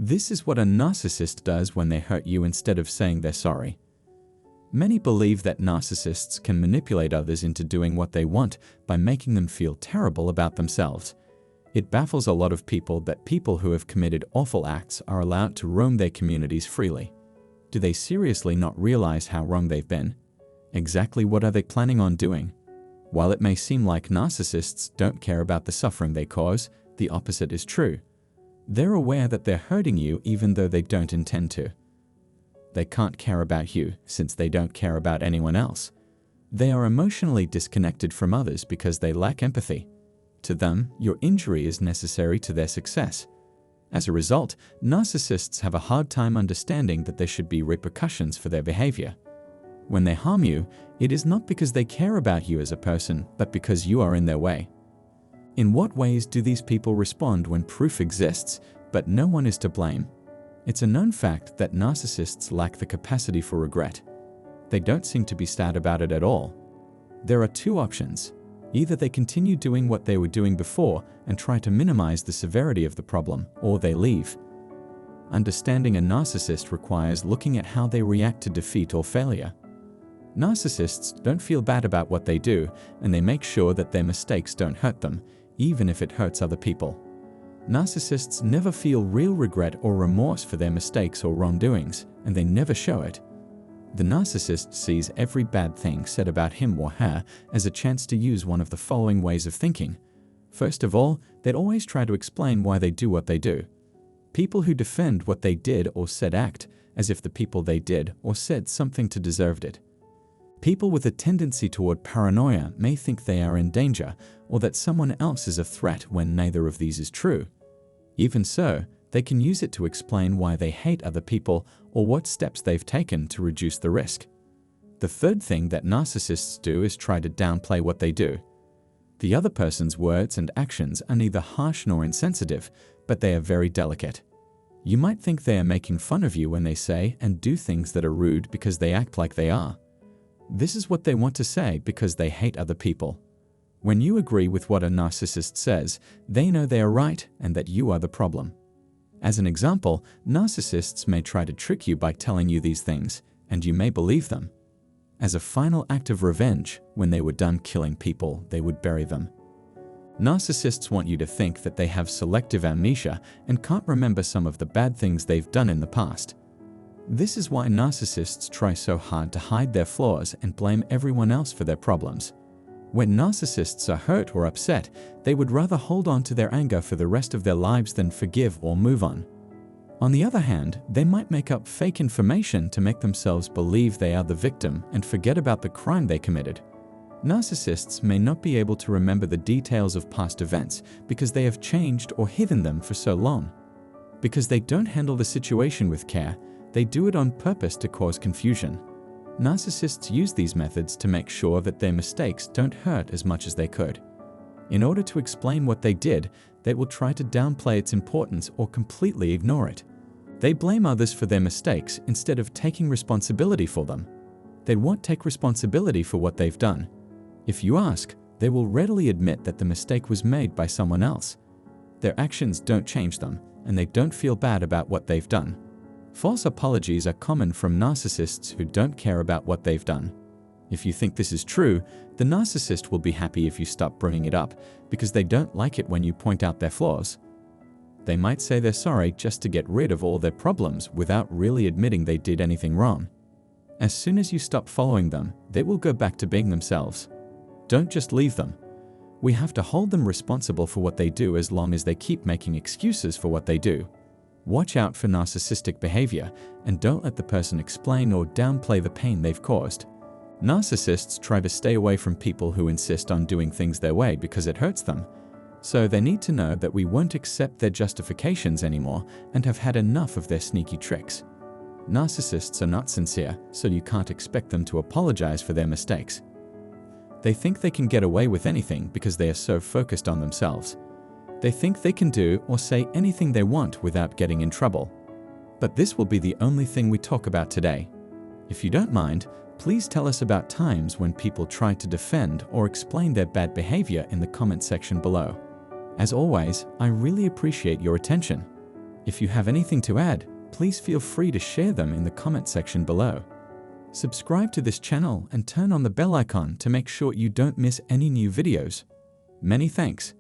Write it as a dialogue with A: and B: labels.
A: This is what a narcissist does when they hurt you instead of saying they're sorry. Many believe that narcissists can manipulate others into doing what they want by making them feel terrible about themselves. It baffles a lot of people that people who have committed awful acts are allowed to roam their communities freely. Do they seriously not realize how wrong they've been? Exactly what are they planning on doing? While it may seem like narcissists don't care about the suffering they cause, the opposite is true. They're aware that they're hurting you even though they don't intend to. They can't care about you since they don't care about anyone else. They are emotionally disconnected from others because they lack empathy. To them, your injury is necessary to their success. As a result, narcissists have a hard time understanding that there should be repercussions for their behavior. When they harm you, it is not because they care about you as a person, but because you are in their way. In what ways do these people respond when proof exists, but no one is to blame? It's a known fact that narcissists lack the capacity for regret. They don't seem to be sad about it at all. There are two options. Either they continue doing what they were doing before and try to minimize the severity of the problem, or they leave. Understanding a narcissist requires looking at how they react to defeat or failure. Narcissists don't feel bad about what they do, and they make sure that their mistakes don't hurt them, even if it hurts other people. Narcissists never feel real regret or remorse for their mistakes or wrongdoings, and they never show it. The narcissist sees every bad thing said about him or her as a chance to use one of the following ways of thinking. First of all, they'd always try to explain why they do what they do. People who defend what they did or said act as if the people they did or said something to deserved it. People with a tendency toward paranoia may think they are in danger or that someone else is a threat when neither of these is true. Even so, they can use it to explain why they hate other people or what steps they've taken to reduce the risk. The third thing that narcissists do is try to downplay what they do. The other person's words and actions are neither harsh nor insensitive, but they are very delicate. You might think they are making fun of you when they say and do things that are rude because they act like they are. This is what they want to say because they hate other people. When you agree with what a narcissist says, they know they are right and that you are the problem. As an example, narcissists may try to trick you by telling you these things, and you may believe them. As a final act of revenge, when they were done killing people, they would bury them. Narcissists want you to think that they have selective amnesia and can't remember some of the bad things they've done in the past. This is why narcissists try so hard to hide their flaws and blame everyone else for their problems. When narcissists are hurt or upset, they would rather hold on to their anger for the rest of their lives than forgive or move on. On the other hand, they might make up fake information to make themselves believe they are the victim and forget about the crime they committed. Narcissists may not be able to remember the details of past events because they have changed or hidden them for so long. Because they don't handle the situation with care, they do it on purpose to cause confusion. Narcissists use these methods to make sure that their mistakes don't hurt as much as they could. In order to explain what they did, they will try to downplay its importance or completely ignore it. They blame others for their mistakes instead of taking responsibility for them. They won't take responsibility for what they've done. If you ask, they will readily admit that the mistake was made by someone else. Their actions don't change them, and they don't feel bad about what they've done. False apologies are common from narcissists who don't care about what they've done. If you think this is true, the narcissist will be happy if you stop bringing it up because they don't like it when you point out their flaws. They might say they're sorry just to get rid of all their problems without really admitting they did anything wrong. As soon as you stop following them, they will go back to being themselves. Don't just leave them. We have to hold them responsible for what they do as long as they keep making excuses for what they do. Watch out for narcissistic behavior and don't let the person explain or downplay the pain they've caused. Narcissists try to stay away from people who insist on doing things their way because it hurts them. So they need to know that we won't accept their justifications anymore and have had enough of their sneaky tricks. Narcissists are not sincere, so you can't expect them to apologize for their mistakes. They think they can get away with anything because they are so focused on themselves. They think they can do or say anything they want without getting in trouble. But this will be the only thing we talk about today. If you don't mind, please tell us about times when people try to defend or explain their bad behavior in the comment section below. As always, I really appreciate your attention. If you have anything to add, please feel free to share them in the comment section below. Subscribe to this channel and turn on the bell icon to make sure you don't miss any new videos. Many thanks.